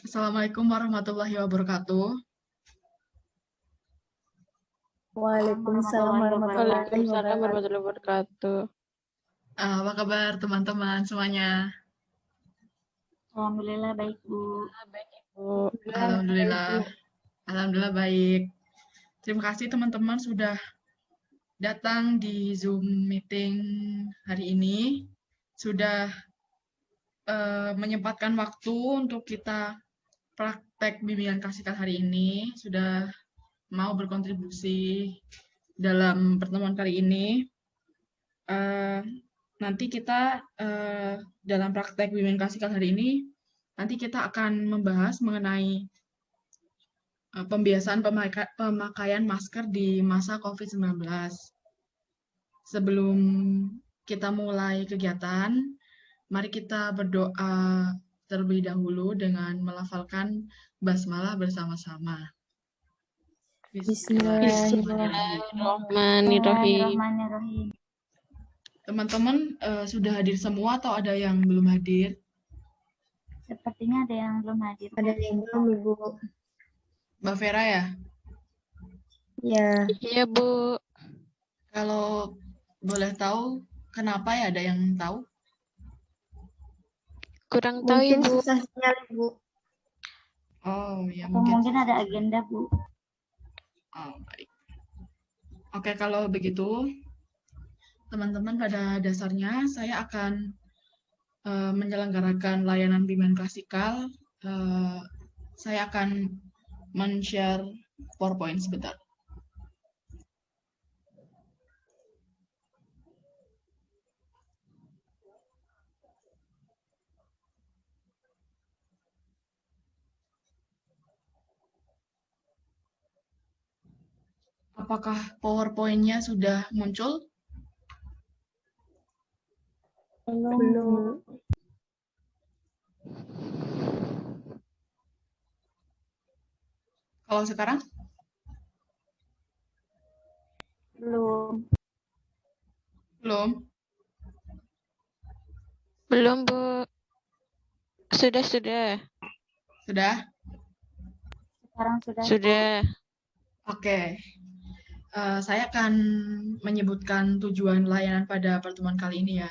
Assalamualaikum warahmatullahi wabarakatuh. Waalaikumsalam warahmatullahi Waalaikumsalam wabarakatuh. warahmatullahi wabarakatuh. Apa kabar teman-teman semuanya? Alhamdulillah baik, Bu. Bu. Alhamdulillah. Alhamdulillah baik. Terima kasih teman-teman sudah datang di Zoom meeting hari ini. Sudah menyempatkan waktu untuk kita praktek bimbingan klasikal hari ini. Sudah mau berkontribusi dalam pertemuan kali ini. Nanti kita dalam praktek bimbingan klasikal hari ini, nanti kita akan membahas mengenai pembiasaan pemakaian masker di masa COVID-19. Sebelum kita mulai kegiatan, mari kita berdoa terlebih dahulu dengan melafalkan basmalah bersama-sama. Bismillahirrahmanirrahim. Teman-teman sudah hadir semua atau ada yang belum hadir? Sepertinya ada yang belum hadir. Ada yang belum, Ibu. Mbak Vera ya? Ya. Iya, Bu. Kalau boleh tahu, kenapa ya ada yang tahu? Kurang tahu, Mungkin Ibu. susah sinyal, Ibu. Oh, ya Atau mungkin ada agenda, Bu. Oh, baik. Oke, kalau begitu, teman-teman pada dasarnya saya akan menyelenggarakan layanan bimbingan klasikal. Saya akan men-share PowerPoint sebentar. Apakah PowerPoint-nya sudah muncul? Belum. Kalau sekarang? Belum. Belum. Belum, Bu. Sudah. Sudah? Sekarang sudah. Sudah. Oke. Saya akan menyebutkan tujuan layanan pada pertemuan kali ini ya.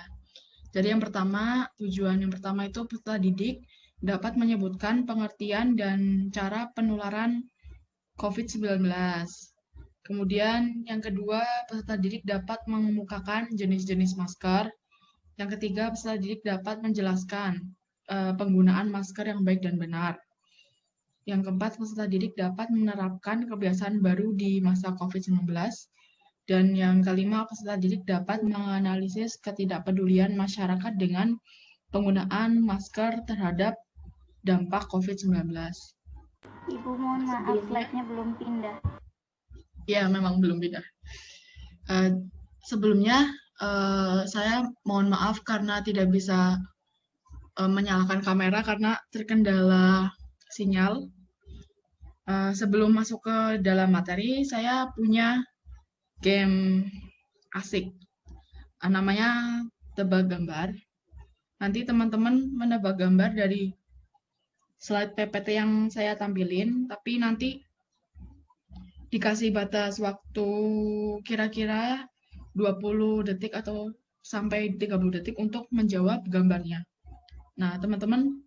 Jadi tujuan yang pertama itu peserta didik dapat menyebutkan pengertian dan cara penularan COVID-19. Kemudian yang kedua, peserta didik dapat mengemukakan jenis-jenis masker. Yang ketiga, peserta didik dapat menjelaskan penggunaan masker yang baik dan benar. Yang keempat, peserta didik dapat menerapkan kebiasaan baru di masa COVID-19. Dan yang kelima, peserta didik dapat menganalisis ketidakpedulian masyarakat dengan penggunaan masker terhadap dampak COVID-19. Ibu mohon maaf, slide-nya belum pindah. Ya, memang belum pindah. Sebelumnya, saya mohon maaf karena tidak bisa menyalakan kamera karena terkendala sinyal. Sebelum masuk ke dalam materi, saya punya game asik. Namanya tebak gambar. Nanti teman-teman menebak gambar dari slide PPT yang saya tampilin, tapi nanti dikasih batas waktu kira-kira 20 detik atau sampai 30 detik untuk menjawab gambarnya. Nah, teman-teman,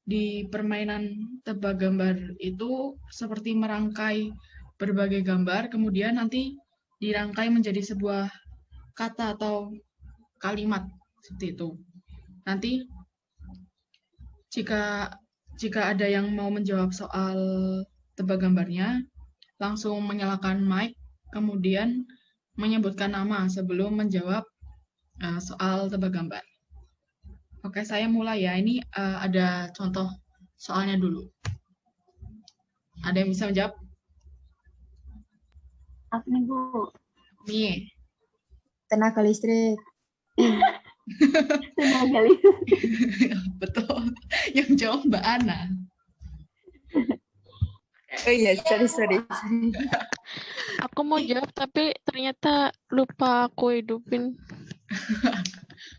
di permainan tebak gambar itu seperti merangkai berbagai gambar, kemudian nanti dirangkai menjadi sebuah kata atau kalimat seperti itu. Nanti jika ada yang mau menjawab soal tebak gambarnya, langsung menyalakan mic, kemudian menyebutkan nama sebelum menjawab soal tebak gambar. Oke, saya mulai ya. Ini ada contoh soalnya dulu. Ada yang bisa menjawab? Apa nih, Bu? Nih. Tenaga listrik. Tenaga listrik. Betul. Yang jawab Mbak Ana. Oh iya, sorry. Aku mau jawab, tapi ternyata lupa aku hidupin.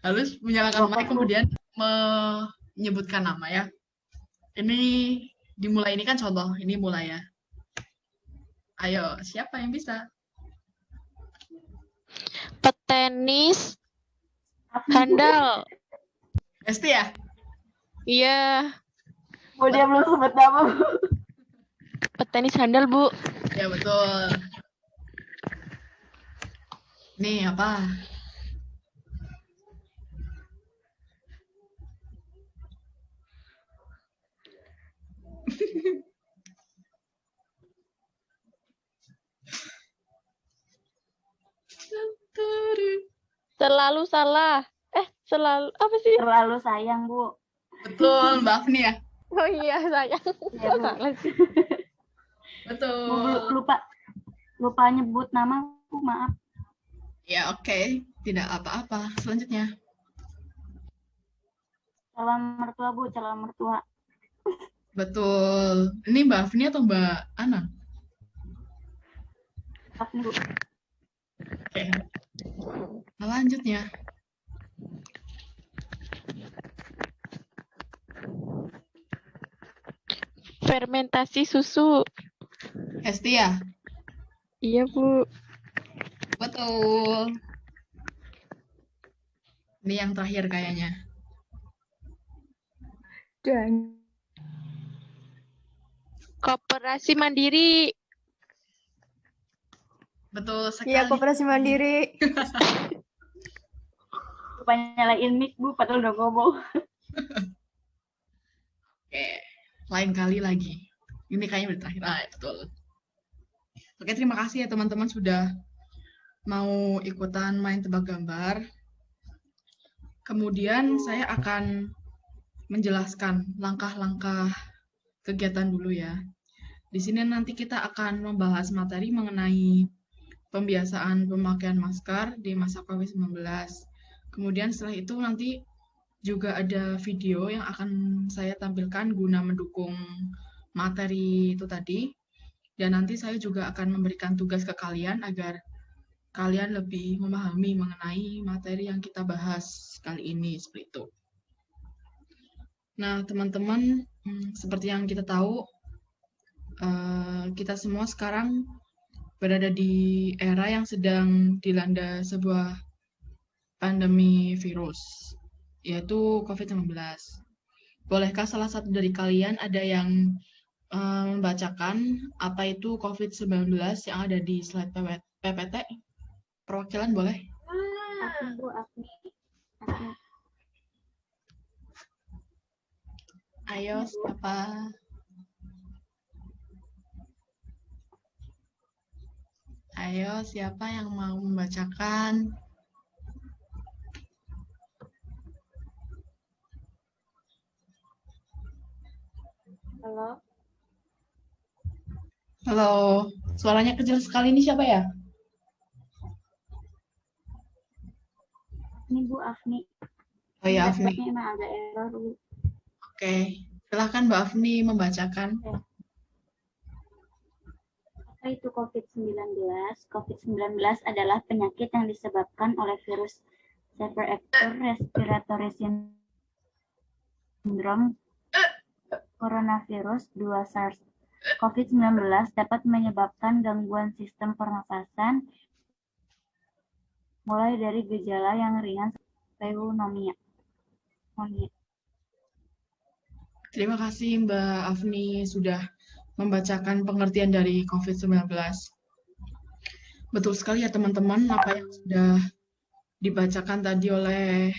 Harus menyalakan mic kemudian menyebutkan nama ya. Ini Dimulai ini kan contoh, ini mulai ya. Ayo, siapa yang bisa? Petenis handal. Hesti ya? Iya, Bu, dia belum sebut nama, Bu. petenis handal, Bu. Ya betul. Nih apa? Selalu salah. Selalu apa sih? Terlalu sayang, Bu. Betul, Mbak Afni ya? Oh iya, sayang. Ya, Bu. Salah sih. Bu, Betul. lupa nyebut nama, Bu, maaf. Ya oke, tidak apa-apa. Selanjutnya. Calon mertua, Bu, calon mertua. Betul. Ini Mbak Afni atau Mbak Ana? Maaf nih, Bu. Oke. Selanjutnya. Fermentasi susu. Hesti ya? Iya, Bu. Betul. Ini yang terakhir kayaknya. Dan Koperasi Mandiri. Betul sekali. iya, Koperasi Mandiri. Lupa nyalain mic, Bu, padahal udah ngomong. Oke, lain kali lagi. Ini kayaknya udah terakhir. Betul. Oke, terima kasih ya teman-teman sudah mau ikutan main tebak gambar. Kemudian saya akan menjelaskan langkah-langkah kegiatan dulu ya. Di sini nanti kita akan membahas materi mengenai pembiasaan pemakaian masker di masa COVID-19. Kemudian setelah itu nanti juga ada video yang akan saya tampilkan guna mendukung materi itu tadi. Dan nanti saya juga akan memberikan tugas ke kalian agar kalian lebih memahami mengenai materi yang kita bahas kali ini, seperti itu. Nah, teman-teman, seperti yang kita tahu, kita semua sekarang berada di era yang sedang dilanda sebuah pandemi virus, yaitu COVID-19. Bolehkah salah satu dari kalian ada yang membacakan apa itu COVID-19 yang ada di slide PPT? Perwakilan boleh? Aku, Bu, aku. Ayo, siapa? Ayo, siapa yang mau membacakan? Halo. Halo, suaranya kecil sekali. Ini siapa ya? Ini Bu Afni. Oh ya, Afni. Slide-nya emang agak error, Bu. Oke, silahkan Mbak Afni membacakan. Apa itu COVID-19? COVID-19 adalah penyakit yang disebabkan oleh virus Severe Acute Respiratory Syndrome Coronavirus 2 SARS. COVID-19 dapat menyebabkan gangguan sistem pernafasan mulai dari gejala yang ringan pneumonia. Terima kasih Mbak Afni sudah membacakan pengertian dari COVID-19. Betul sekali ya teman-teman apa yang sudah dibacakan tadi oleh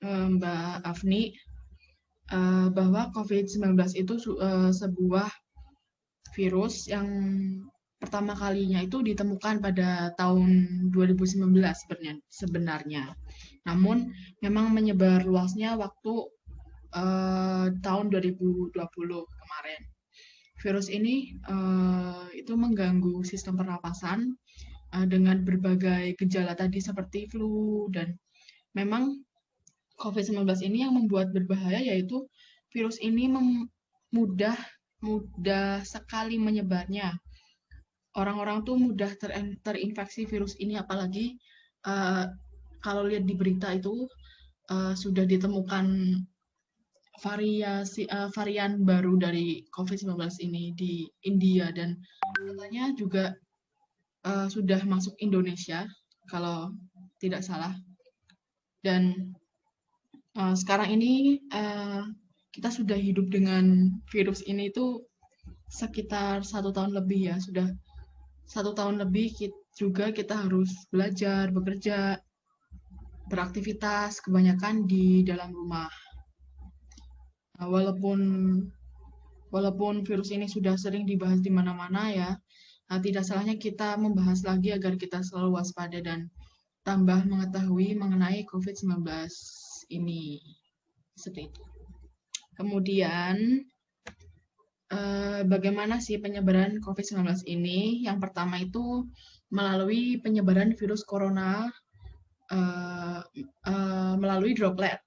Mbak Afni, bahwa COVID-19 itu sebuah virus yang pertama kalinya itu ditemukan pada tahun 2019 sebenarnya. Namun memang menyebar luasnya waktu tahun 2020 kemarin. Virus ini itu mengganggu sistem pernapasan dengan berbagai gejala tadi seperti flu, dan memang COVID-19 ini yang membuat berbahaya yaitu virus ini mudah sekali menyebarnya. Orang-orang tuh mudah terinfeksi virus ini, apalagi kalau lihat di berita itu sudah ditemukan varian baru dari COVID-19 ini di India, dan katanya juga sudah masuk Indonesia kalau tidak salah. Dan sekarang ini kita sudah hidup dengan virus ini itu sekitar 1 tahun lebih ya, sudah 1 tahun lebih juga kita harus belajar, bekerja, beraktivitas kebanyakan di dalam rumah. Nah, walaupun virus ini sudah sering dibahas di mana-mana ya, tidak salahnya kita membahas lagi agar kita selalu waspada dan tambah mengetahui mengenai COVID-19 ini. Seperti itu. Kemudian, bagaimana sih penyebaran COVID-19 ini? Yang pertama itu melalui penyebaran virus corona melalui droplet.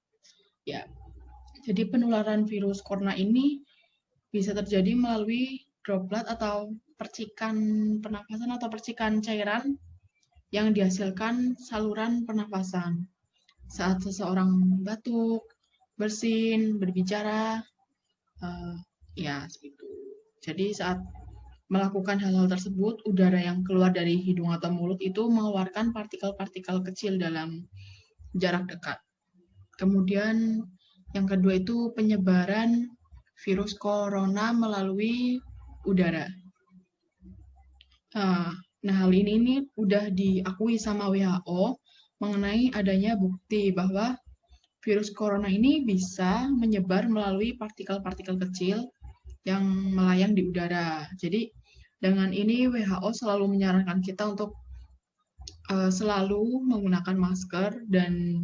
Ya, jadi penularan virus corona ini bisa terjadi melalui droplet atau percikan pernafasan atau percikan cairan yang dihasilkan saluran pernafasan saat seseorang batuk, bersin, berbicara, ya seperti itu. Jadi saat melakukan hal-hal tersebut, udara yang keluar dari hidung atau mulut itu mengeluarkan partikel-partikel kecil dalam jarak dekat. Kemudian yang kedua itu penyebaran virus corona melalui udara. Nah, hal ini udah diakui sama WHO mengenai adanya bukti bahwa virus corona ini bisa menyebar melalui partikel-partikel kecil yang melayang di udara. Jadi, dengan ini WHO selalu menyarankan kita untuk selalu menggunakan masker dan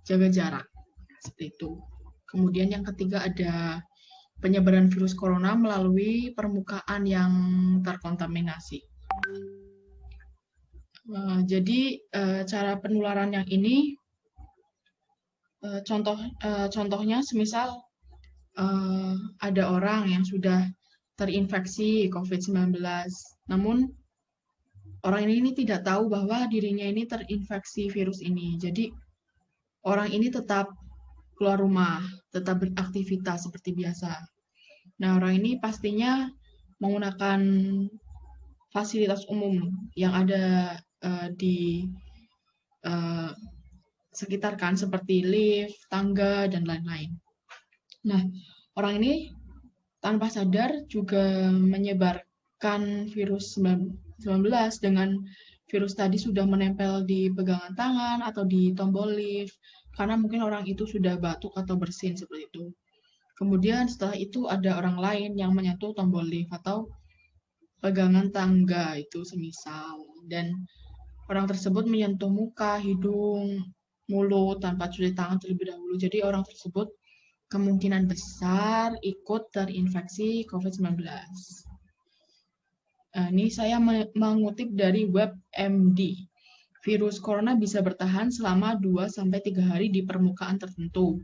jaga jarak. Seperti itu. Kemudian yang ketiga ada penyebaran virus corona melalui permukaan yang terkontaminasi. Jadi cara penularan yang ini contohnya semisal ada orang yang sudah terinfeksi COVID-19, namun orang ini tidak tahu bahwa dirinya ini terinfeksi virus ini. Jadi orang ini tetap keluar rumah, tetap beraktivitas seperti biasa. Nah, orang ini pastinya menggunakan fasilitas umum yang ada di sekitar kan, seperti lift, tangga, dan lain-lain. Nah, orang ini tanpa sadar juga menyebarkan virus 19 dengan virus tadi sudah menempel di pegangan tangan atau di tombol lift, karena mungkin orang itu sudah batuk atau bersin seperti itu. Kemudian setelah itu ada orang lain yang menyentuh tombol lift atau pegangan tangga itu semisal, dan orang tersebut menyentuh muka, hidung, mulut tanpa cuci tangan terlebih dahulu. Jadi orang tersebut kemungkinan besar ikut terinfeksi COVID-19. Ini saya mengutip dari WebMD. Virus corona bisa bertahan selama 2-3 hari di permukaan tertentu.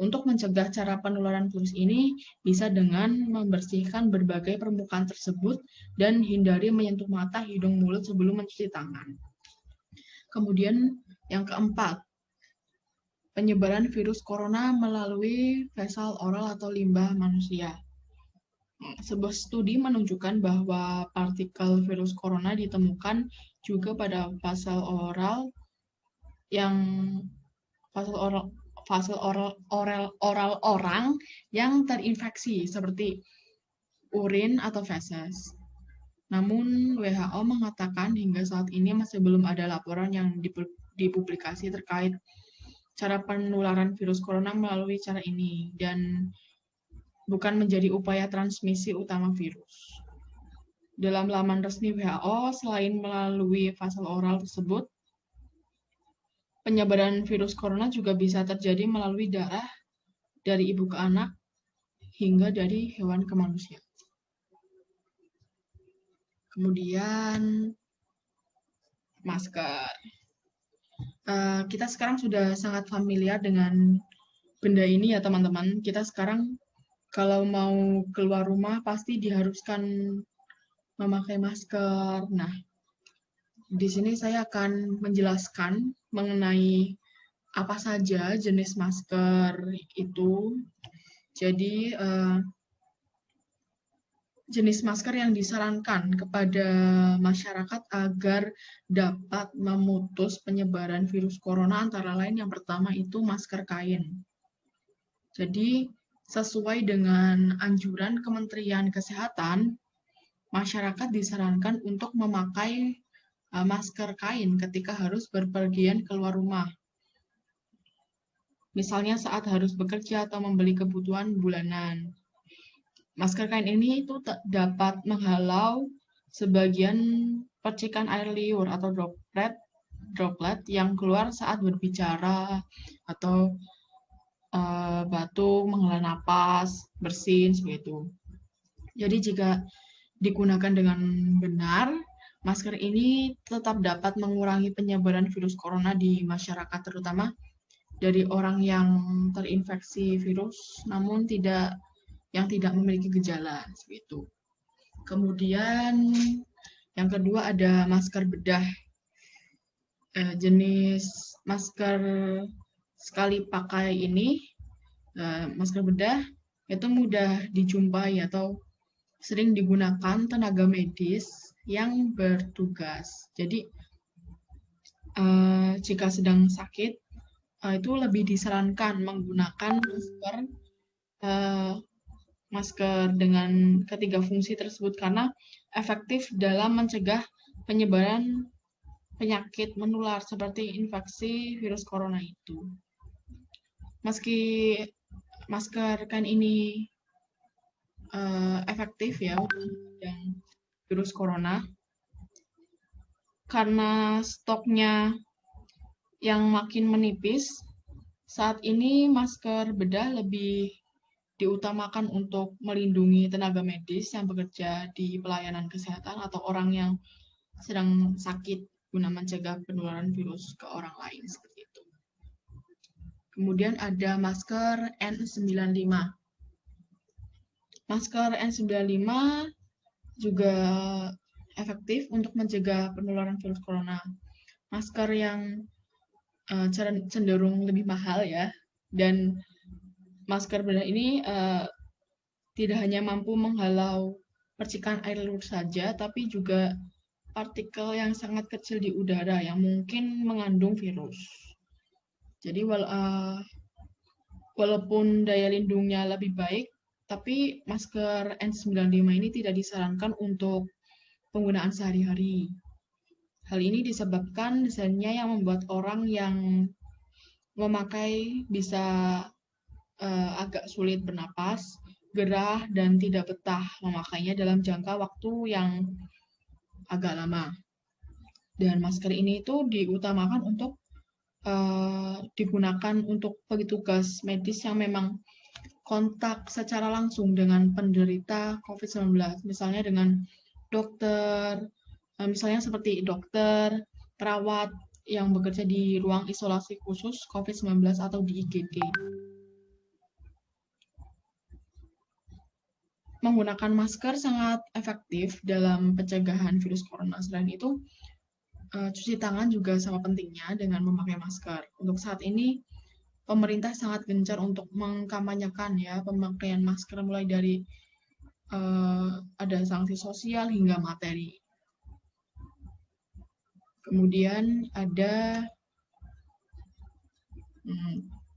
Untuk mencegah cara penularan virus ini bisa dengan membersihkan berbagai permukaan tersebut dan hindari menyentuh mata, hidung, mulut sebelum mencuci tangan. Kemudian yang keempat, penyebaran virus corona melalui fesal oral atau limbah manusia. Sebuah studi menunjukkan bahwa partikel virus corona ditemukan juga pada fasal oral orang yang terinfeksi seperti urin atau feses. Namun WHO mengatakan hingga saat ini masih belum ada laporan yang dipublikasi terkait cara penularan virus corona melalui cara ini dan bukan menjadi upaya transmisi utama virus. Dalam laman resmi WHO, selain melalui fasal oral tersebut, penyebaran virus corona juga bisa terjadi melalui darah dari ibu ke anak hingga dari hewan ke manusia. Kemudian masker. Kita sekarang sudah sangat familiar dengan benda ini ya teman-teman. Kita sekarang kalau mau keluar rumah pasti diharuskan memakai masker. Nah, di sini saya akan menjelaskan mengenai apa saja jenis masker itu. Jadi jenis masker yang disarankan kepada masyarakat agar dapat memutus penyebaran virus corona antara lain yang pertama itu masker kain. Jadi sesuai dengan anjuran Kementerian Kesehatan, masyarakat disarankan untuk memakai masker kain ketika harus berpergian keluar rumah. Misalnya saat harus bekerja atau membeli kebutuhan bulanan. Masker kain ini itu dapat menghalau sebagian percikan air liur atau droplet yang keluar saat berbicara atau batuk, menghela napas, bersin, seperti itu. Jadi jika digunakan dengan benar, masker ini tetap dapat mengurangi penyebaran virus corona di masyarakat, terutama dari orang yang terinfeksi virus namun yang tidak memiliki gejala, seperti itu. Kemudian yang kedua ada masker bedah. Jenis masker sekali pakai ini, masker bedah itu mudah dijumpai atau sering digunakan tenaga medis yang bertugas. Jadi jika sedang sakit, itu lebih disarankan menggunakan masker dengan ketiga fungsi tersebut karena efektif dalam mencegah penyebaran penyakit menular seperti infeksi virus corona itu. Meski masker kain ini efektif ya untuk yang virus corona, karena stoknya yang makin menipis, saat ini masker bedah lebih diutamakan untuk melindungi tenaga medis yang bekerja di pelayanan kesehatan atau orang yang sedang sakit guna mencegah penularan virus ke orang lain seperti itu. Kemudian ada masker N95. Masker N95 juga efektif untuk mencegah penularan virus corona. Masker yang cenderung lebih mahal ya, dan masker bedah ini tidak hanya mampu menghalau percikan air liur saja, tapi juga partikel yang sangat kecil di udara yang mungkin mengandung virus. Jadi walaupun daya lindungnya lebih baik, tapi masker N95 ini tidak disarankan untuk penggunaan sehari-hari. Hal ini disebabkan desainnya yang membuat orang yang memakai bisa agak sulit bernapas, gerah, dan tidak betah memakainya dalam jangka waktu yang agak lama. Dan masker ini itu diutamakan untuk digunakan untuk petugas medis yang memang kontak secara langsung dengan penderita COVID-19, misalnya dengan dokter, misalnya seperti dokter, perawat yang bekerja di ruang isolasi khusus COVID-19 atau di IGD. Menggunakan masker sangat efektif dalam pencegahan virus corona. Selain itu, cuci tangan juga sama pentingnya dengan memakai masker. Untuk saat ini, pemerintah sangat gencar untuk mengkampanyekan ya pemakaian masker mulai dari ada sanksi sosial hingga materi. Kemudian ada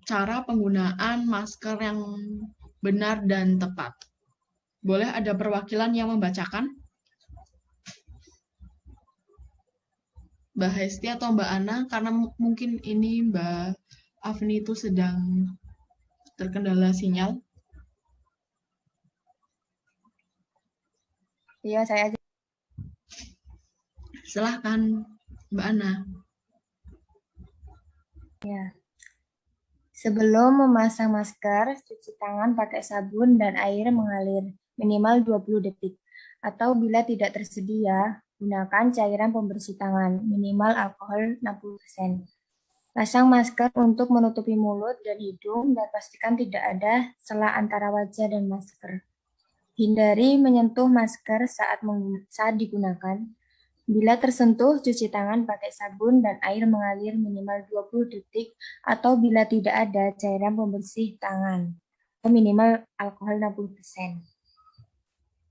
cara penggunaan masker yang benar dan tepat. Boleh ada perwakilan yang membacakan? Mbak Hesti atau Mbak Ana, karena mungkin ini Mbak Afni itu sedang terkendala sinyal. Iya, saya aja. Silahkan Mbak Ana. Ya. Sebelum memasang masker, cuci tangan pakai sabun dan air mengalir minimal 20 detik. Atau bila tidak tersedia, gunakan cairan pembersih tangan, minimal alkohol 60%. Pasang masker untuk menutupi mulut dan hidung dan pastikan tidak ada sela antara wajah dan masker. Hindari menyentuh masker saat digunakan. Bila tersentuh, cuci tangan pakai sabun dan air mengalir minimal 20 detik atau bila tidak ada cairan pembersih tangan. minimal alkohol 60%.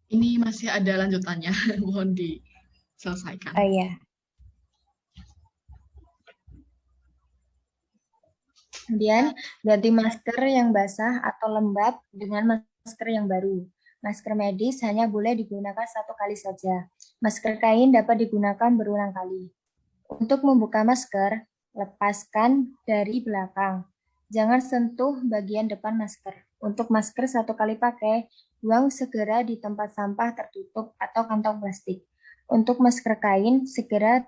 Ini masih ada lanjutannya, mohon diselesaikan. Oh iya. Kemudian ganti masker yang basah atau lembab dengan masker yang baru. Masker medis hanya boleh digunakan 1 kali saja. Masker kain dapat digunakan berulang kali. Untuk membuka masker, lepaskan dari belakang. Jangan sentuh bagian depan masker. Untuk masker 1 kali pakai, buang segera di tempat sampah tertutup atau kantong plastik. Untuk masker kain, segera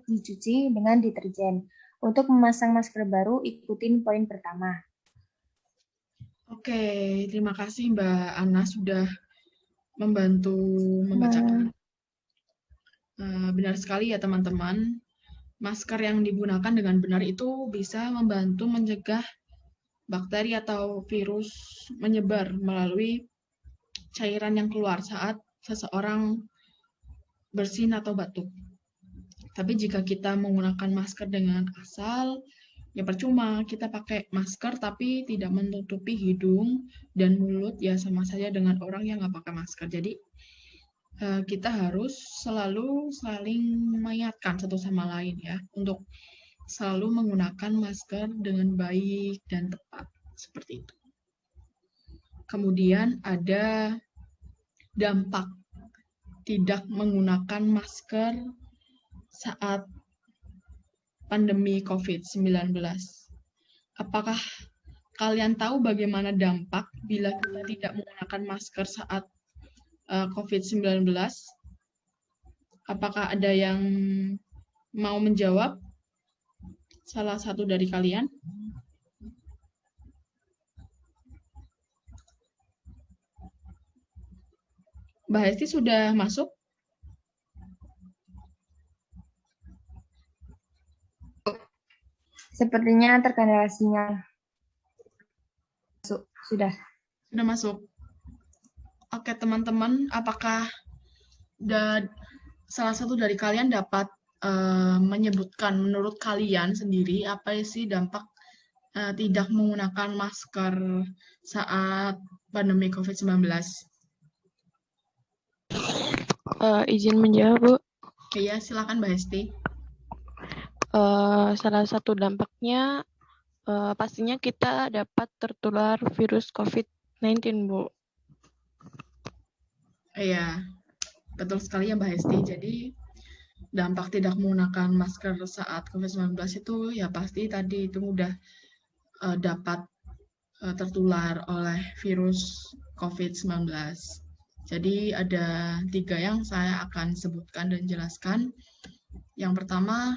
dicuci dengan deterjen. Untuk memasang masker baru, ikutin poin pertama. Oke, terima kasih Mbak Ana sudah membantu membacakan. Benar sekali ya teman-teman, masker yang digunakan dengan benar itu bisa membantu mencegah bakteri atau virus menyebar melalui cairan yang keluar saat seseorang bersin atau batuk. Tapi jika kita menggunakan masker dengan asal, ya percuma kita pakai masker tapi tidak menutupi hidung dan mulut, ya sama saja dengan orang yang nggak pakai masker. Jadi kita harus selalu saling mengingatkan satu sama lain ya, untuk selalu menggunakan masker dengan baik dan tepat, seperti itu. Kemudian ada dampak tidak menggunakan masker saat pandemi COVID-19. Apakah kalian tahu bagaimana dampak bila kita tidak menggunakan masker saat COVID-19? Apakah ada yang mau menjawab? Salah satu dari kalian? Mbak Hesti sudah masuk? Sepertinya terkendala sinyal. Sudah. Sudah masuk. Oke teman-teman, apakah salah satu dari kalian dapat menyebutkan menurut kalian sendiri apa sih dampak tidak menggunakan masker saat pandemi COVID-19? Izin menjawab, Bu. Iya, silakan Mbak Hesti. Salah satu dampaknya pastinya kita dapat tertular virus COVID-19, Bu. Iya, betul sekali ya Mbak Hesti. Jadi dampak tidak menggunakan masker saat COVID-19 itu ya pasti tadi itu mudah dapat tertular oleh virus COVID-19. Jadi ada 3 yang saya akan sebutkan dan jelaskan. Yang pertama,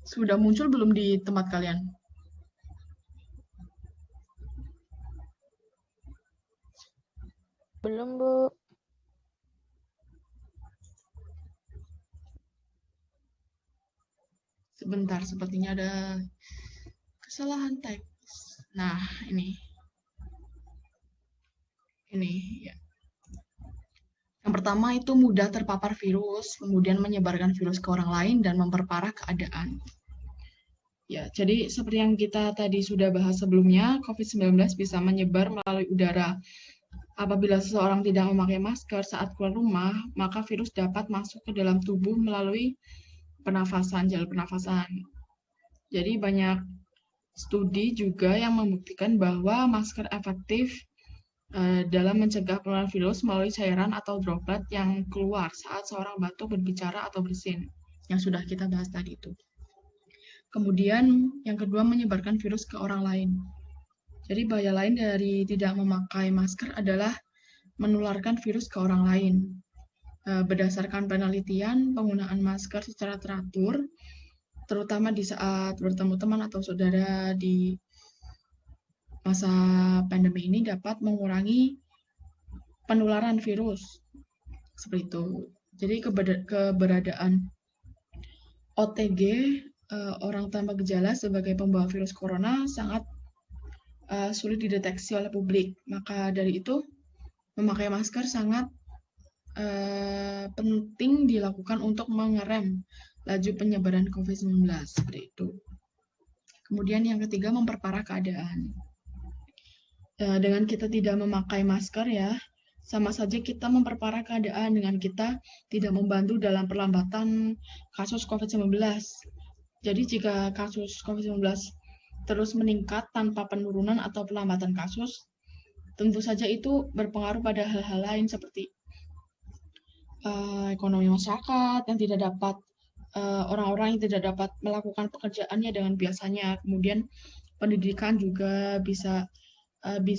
sudah muncul belum di tempat kalian? Belum, Bu. Sebentar, sepertinya ada kesalahan teks. Nah, ini ya. Yang pertama itu mudah terpapar virus, kemudian menyebarkan virus ke orang lain dan memperparah keadaan. Ya, jadi seperti yang kita tadi sudah bahas sebelumnya, COVID-19 bisa menyebar melalui udara. Apabila seseorang tidak memakai masker saat keluar rumah, maka virus dapat masuk ke dalam tubuh melalui pernafasan, jalur pernafasan. Jadi banyak studi juga yang membuktikan bahwa masker efektif dalam mencegah penularan virus melalui cairan atau droplet yang keluar saat seorang batuk, berbicara, atau bersin, yang sudah kita bahas tadi itu. Kemudian yang kedua, menyebarkan virus ke orang lain. Jadi bahaya lain dari tidak memakai masker adalah menularkan virus ke orang lain. Berdasarkan penelitian, penggunaan masker secara teratur, terutama di saat bertemu teman atau saudara di masa pandemi ini, dapat mengurangi penularan virus. Seperti itu. Jadi keberadaan OTG, orang tanpa gejala, sebagai pembawa virus corona sangat sulit dideteksi oleh publik. Maka dari itu, memakai masker sangat penting dilakukan untuk mengerem laju penyebaran COVID-19 seperti itu. Kemudian yang ketiga, memperparah keadaan. Dengan kita tidak memakai masker ya, sama saja kita memperparah keadaan dengan kita tidak membantu dalam perlambatan kasus COVID-19. Jadi jika kasus COVID-19 terus meningkat tanpa penurunan atau pelambatan kasus, tentu saja itu berpengaruh pada hal-hal lain seperti ekonomi masyarakat yang tidak dapat orang-orang yang tidak dapat melakukan pekerjaannya dengan biasanya. Kemudian pendidikan juga bisa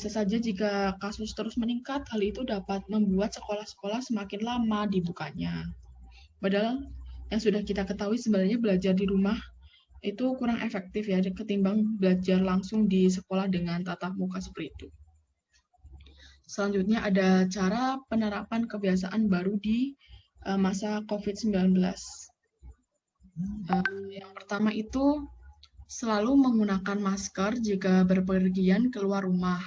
saja jika kasus terus meningkat, hal itu dapat membuat sekolah-sekolah semakin lama dibukanya. Padahal yang sudah kita ketahui sebenarnya belajar di rumah itu kurang efektif ya ketimbang belajar langsung di sekolah dengan tatap muka seperti itu. Selanjutnya ada cara penerapan kebiasaan baru di masa COVID-19. Yang pertama itu selalu menggunakan masker jika berpergian keluar rumah.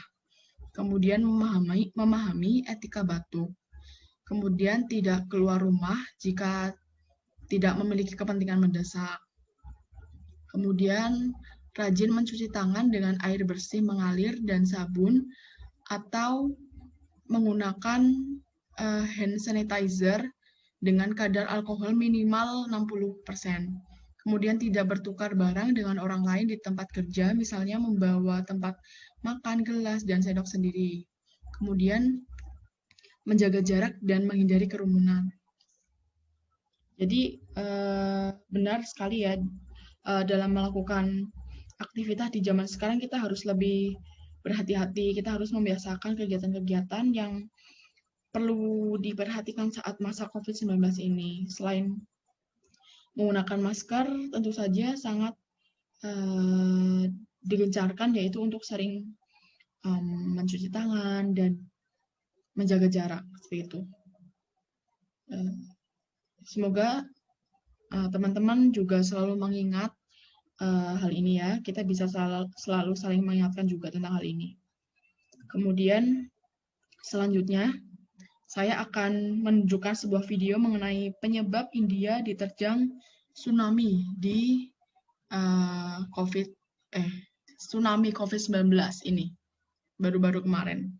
Kemudian memahami etika batuk. Kemudian tidak keluar rumah jika tidak memiliki kepentingan mendesak. Kemudian rajin mencuci tangan dengan air bersih mengalir dan sabun atau menggunakan hand sanitizer dengan kadar alkohol minimal 60%. Kemudian tidak bertukar barang dengan orang lain di tempat kerja, misalnya membawa tempat makan, gelas, dan sendok sendiri. Kemudian menjaga jarak dan menghindari kerumunan. Jadi benar sekali ya, dalam melakukan aktivitas di zaman sekarang kita harus lebih berhati-hati, kita harus membiasakan kegiatan-kegiatan yang perlu diperhatikan saat masa COVID-19 ini. Selain menggunakan masker, tentu saja sangat digencarkan yaitu untuk sering mencuci tangan dan menjaga jarak seperti itu. Semoga teman-teman juga selalu mengingat hal ini ya. Kita bisa selalu saling mengingatkan juga tentang hal ini. Kemudian selanjutnya saya akan menunjukkan sebuah video mengenai penyebab India diterjang tsunami di tsunami COVID-19 ini baru-baru kemarin.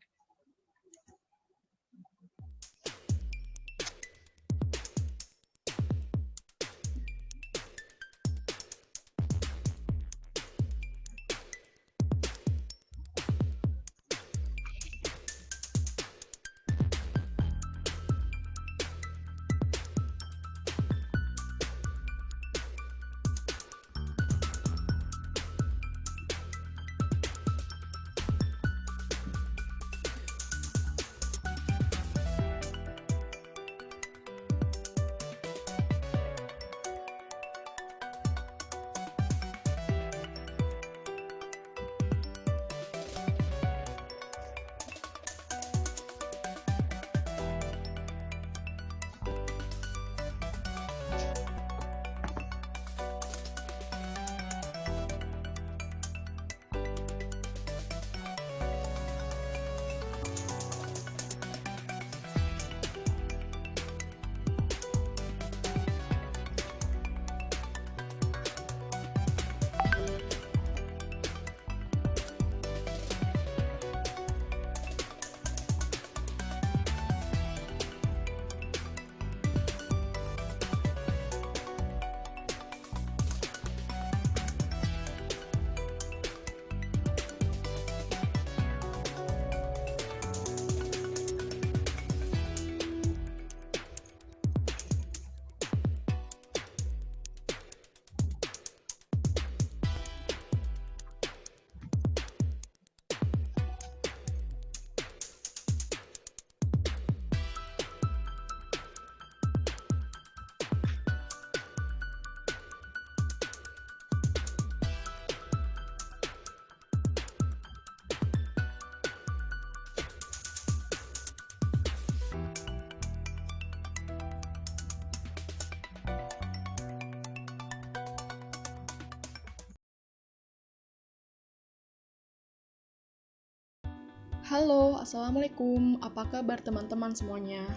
Halo, Assalamualaikum. Apa kabar teman-teman semuanya?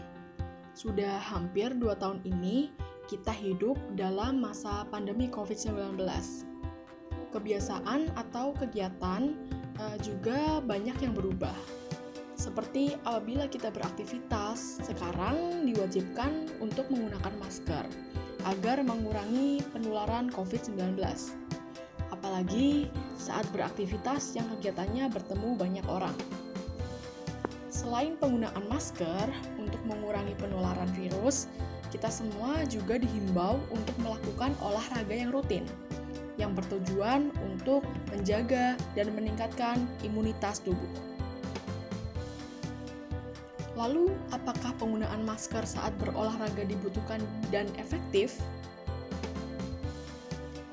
Sudah hampir 2 tahun ini kita hidup dalam masa pandemi COVID-19. Kebiasaan atau kegiatan juga banyak yang berubah. Seperti apabila kita beraktivitas, sekarang diwajibkan untuk menggunakan masker agar mengurangi penularan COVID-19. Apalagi saat beraktivitas yang kegiatannya bertemu banyak orang. Selain penggunaan masker untuk mengurangi penularan virus, kita semua juga dihimbau untuk melakukan olahraga yang rutin, yang bertujuan untuk menjaga dan meningkatkan imunitas tubuh. Lalu, apakah penggunaan masker saat berolahraga dibutuhkan dan efektif?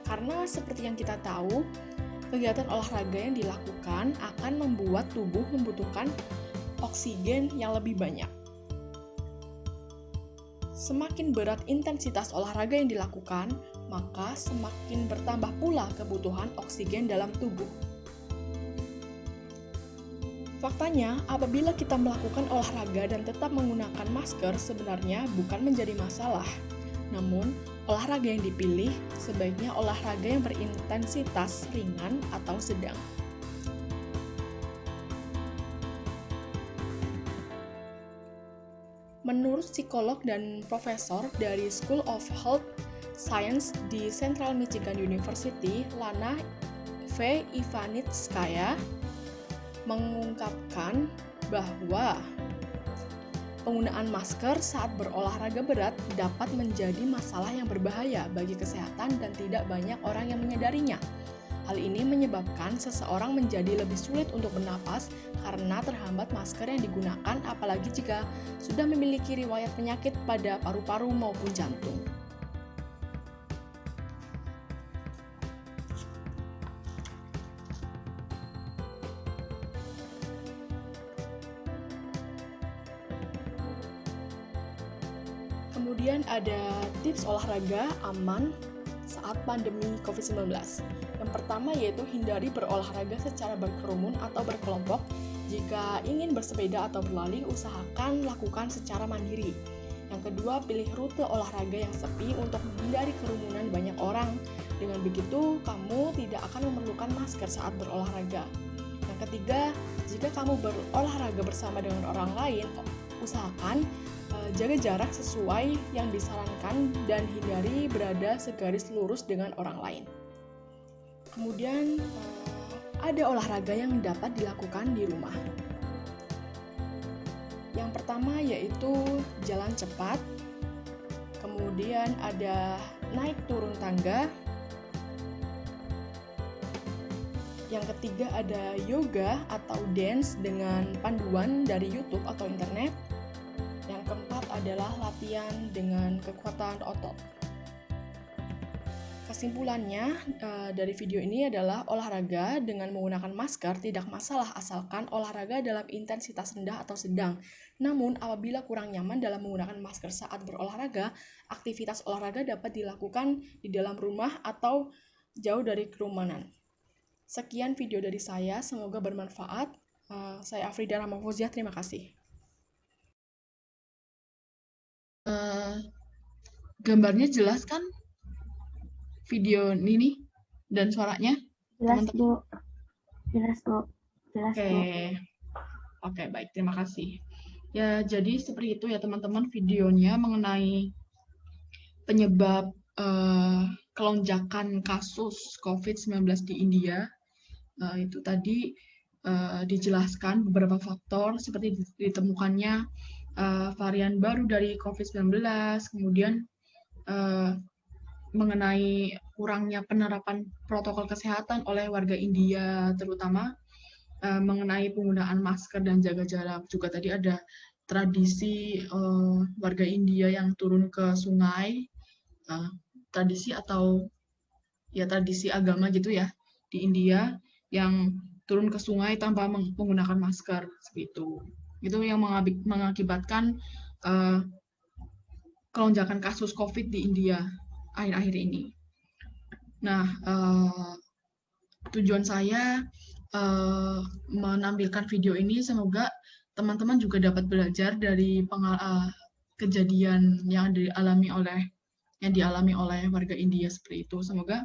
Karena seperti yang kita tahu, kegiatan olahraga yang dilakukan akan membuat tubuh membutuhkan oksigen yang lebih banyak. Semakin berat intensitas olahraga yang dilakukan, maka semakin bertambah pula kebutuhan oksigen dalam tubuh. Faktanya, apabila kita melakukan olahraga dan tetap menggunakan masker sebenarnya bukan menjadi masalah. Namun, olahraga yang dipilih sebaiknya olahraga yang berintensitas ringan atau sedang. Menurut psikolog dan profesor dari School of Health Science di Central Michigan University, Lana V. Ivanitskaya, mengungkapkan bahwa penggunaan masker saat berolahraga berat dapat menjadi masalah yang berbahaya bagi kesehatan dan tidak banyak orang yang menyadarinya. Hal ini menyebabkan seseorang menjadi lebih sulit untuk bernapas karena terhambat masker yang digunakan, apalagi jika sudah memiliki riwayat penyakit pada paru-paru maupun jantung. Kemudian ada tips olahraga aman saat pandemi COVID-19. Yang pertama yaitu hindari berolahraga secara berkerumun atau berkelompok. Jika ingin bersepeda atau berlari, usahakan lakukan secara mandiri. Yang kedua, pilih rute olahraga yang sepi untuk menghindari kerumunan banyak orang. Dengan begitu, kamu tidak akan memerlukan masker saat berolahraga. Yang ketiga, jika kamu berolahraga bersama dengan orang lain, usahakan jaga jarak sesuai yang disarankan dan hindari berada segaris lurus dengan orang lain. Kemudian ada olahraga yang dapat dilakukan di rumah. Yang pertama yaitu jalan cepat, kemudian ada naik turun tangga. Yang ketiga ada yoga atau dance dengan panduan dari YouTube atau internet. Yang keempat adalah latihan dengan kekuatan otot. Kesimpulannya dari video ini adalah olahraga dengan menggunakan masker tidak masalah asalkan olahraga dalam intensitas rendah atau sedang. Namun apabila kurang nyaman dalam menggunakan masker saat berolahraga, aktivitas olahraga dapat dilakukan di dalam rumah atau jauh dari kerumunan. Sekian video dari saya, semoga bermanfaat. Saya Afrida Rahmafauziah, terima kasih. Gambarnya jelas kan? Video ini dan suaranya? Jelas, teman-teman? Bu. Jelas, Bu. Jelas, Oke. Bu. Oke, baik. Terima kasih. Ya, jadi seperti itu ya teman-teman videonya mengenai penyebab kelonjakan kasus COVID-19 di India. Itu tadi dijelaskan beberapa faktor seperti ditemukannya varian baru dari COVID-19, kemudian mengenai kurangnya penerapan protokol kesehatan oleh warga India, terutama mengenai penggunaan masker dan jaga jarak. Juga tadi ada tradisi warga India yang turun ke sungai, tradisi atau ya tradisi agama gitu ya di India yang turun ke sungai tanpa menggunakan masker seperti itu. Itu yang mengakibatkan kelonjakan kasus COVID di India akhir-akhir ini. Nah, tujuan saya menampilkan video ini semoga teman-teman juga dapat belajar dari kejadian yang dialami oleh warga India seperti itu. Semoga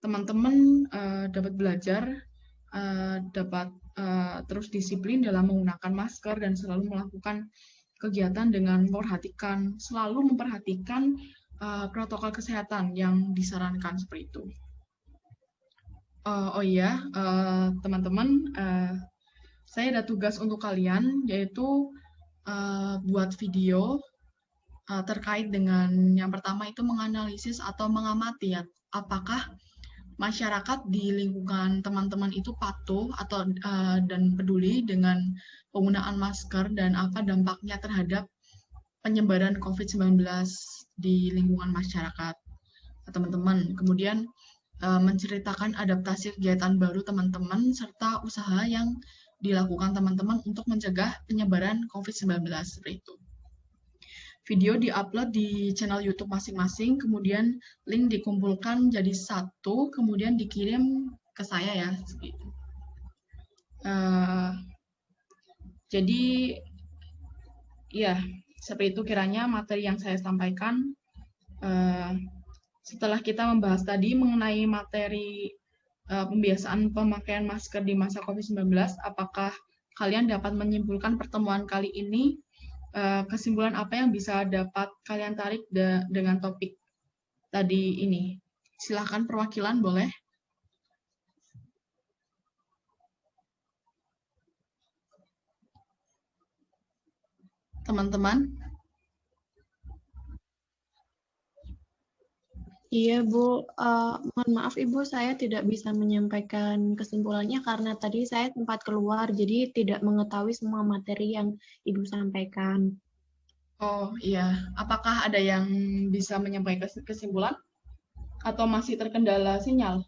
teman-teman dapat belajar, dapat terus disiplin dalam menggunakan masker dan selalu melakukan kegiatan dengan selalu memperhatikan protokol kesehatan yang disarankan seperti itu. Oh iya, teman-teman, saya ada tugas untuk kalian, yaitu buat video terkait dengan yang pertama itu menganalisis atau mengamati ya, apakah masyarakat di lingkungan teman-teman itu patuh atau dan peduli dengan penggunaan masker dan apa dampaknya terhadap penyebaran COVID-19 di lingkungan masyarakat teman-teman. Kemudian menceritakan adaptasi kegiatan baru teman-teman serta usaha yang dilakukan teman-teman untuk mencegah penyebaran COVID-19 seperti itu. Video diupload di channel YouTube masing-masing, kemudian link dikumpulkan jadi satu, kemudian dikirim ke saya ya, seperti itu. Jadi, ya, seperti itu kiranya materi yang saya sampaikan. Setelah kita membahas tadi mengenai materi pembiasaan pemakaian masker di masa COVID-19, apakah kalian dapat menyimpulkan pertemuan kali ini? Kesimpulan apa yang bisa dapat kalian tarik dengan topik tadi ini? Silahkan perwakilan boleh. Teman-teman. Iya, Bu. Mohon maaf, Ibu, saya tidak bisa menyampaikan kesimpulannya karena tadi saya sempat keluar, jadi tidak mengetahui semua materi yang Ibu sampaikan. Oh iya, apakah ada yang bisa menyampaikan kesimpulan? Atau masih terkendala sinyal?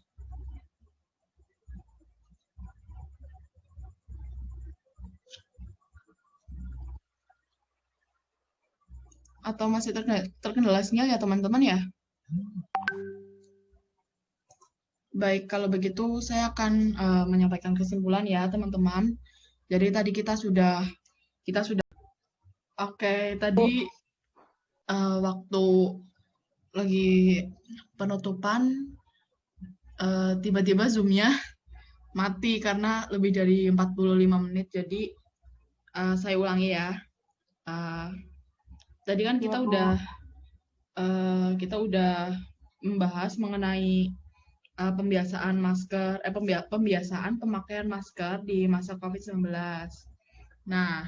Atau masih terkendala sinyal ya teman-teman ya? Baik, kalau begitu saya akan menyampaikan kesimpulan ya teman-teman. Jadi tadi kita sudah oke, tadi waktu lagi penutupan tiba-tiba Zoom-nya mati karena lebih dari 45 menit. Jadi saya ulangi ya. Tadi kan kita udah membahas mengenai pembiasaan pemakaian masker di masa COVID-19. Nah,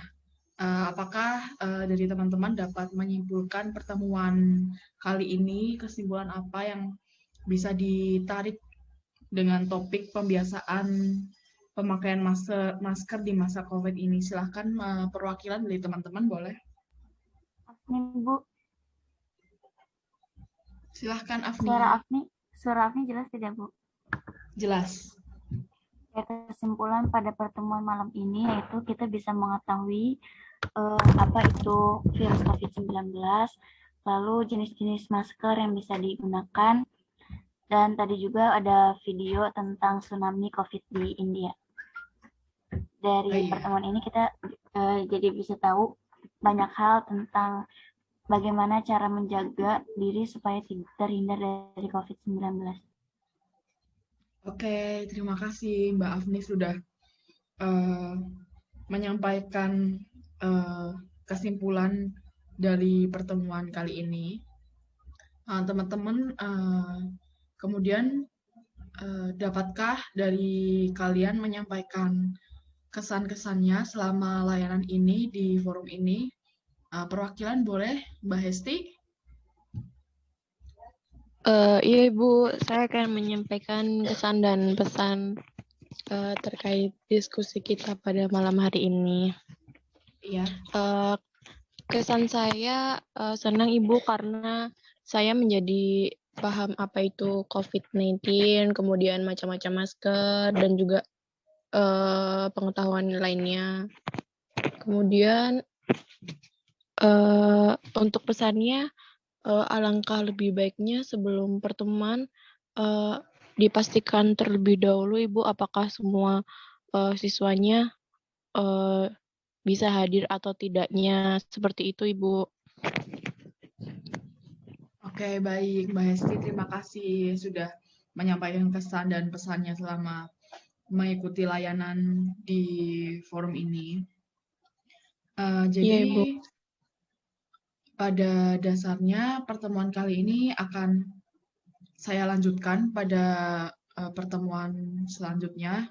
apakah dari teman-teman dapat menyimpulkan pertemuan kali ini, kesimpulan apa yang bisa ditarik dengan topik pembiasaan pemakaian masker di masa COVID ini? Silahkan perwakilan dari teman-teman boleh. Afni, Bu. Silahkan Afni. Suara Afni jelas tidak, Bu? Jelas. Ya, kesimpulan pada pertemuan malam ini yaitu kita bisa mengetahui apa itu virus COVID-19, lalu jenis-jenis masker yang bisa digunakan, dan tadi juga ada video tentang tsunami COVID di India. Dari pertemuan ini kita jadi bisa tahu banyak hal tentang bagaimana cara menjaga diri supaya terhindar dari COVID-19. Oke, terima kasih Mbak Afni sudah menyampaikan kesimpulan dari pertemuan kali ini. Teman-teman, kemudian dapatkah dari kalian menyampaikan kesan-kesannya selama layanan ini di forum ini? Perwakilan boleh, Mbak Hesti? Iya, Ibu, saya akan menyampaikan kesan dan pesan terkait diskusi kita pada malam hari ini. Iya. Kesan saya senang, Ibu, karena saya menjadi paham apa itu COVID-19, kemudian macam-macam masker, dan juga pengetahuan lainnya. Kemudian untuk pesannya, alangkah lebih baiknya sebelum pertemuan dipastikan terlebih dahulu, Ibu, apakah semua siswanya bisa hadir atau tidaknya, seperti itu, Ibu. Oke, baik Mbak Hesti, terima kasih sudah menyampaikan kesan dan pesannya selama mengikuti layanan di forum ini. Iya, Jadi Ibu. pada dasarnya pertemuan kali ini akan saya lanjutkan pada pertemuan selanjutnya.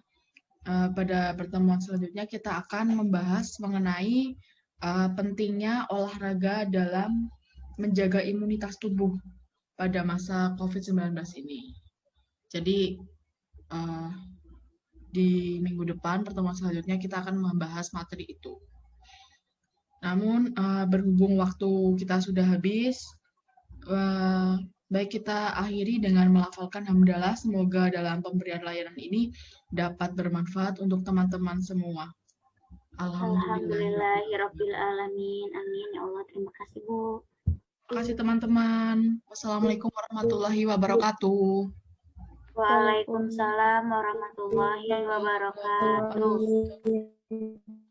Pada pertemuan selanjutnya kita akan membahas mengenai pentingnya olahraga dalam menjaga imunitas tubuh pada masa COVID-19 ini. Jadi di minggu depan pertemuan selanjutnya kita akan membahas materi itu. Namun berhubung waktu kita sudah habis, baik kita akhiri dengan melafalkan hamdalah. Semoga dalam pemberian layanan ini dapat bermanfaat untuk teman-teman semua. Alhamdulillah. Alhamdulillahirabbil alamin. Amin ya Allah. Terima kasih, Bu. Terima kasih teman-teman. Wassalamualaikum warahmatullahi wabarakatuh. Waalaikumsalam warahmatullahi wabarakatuh. Amin.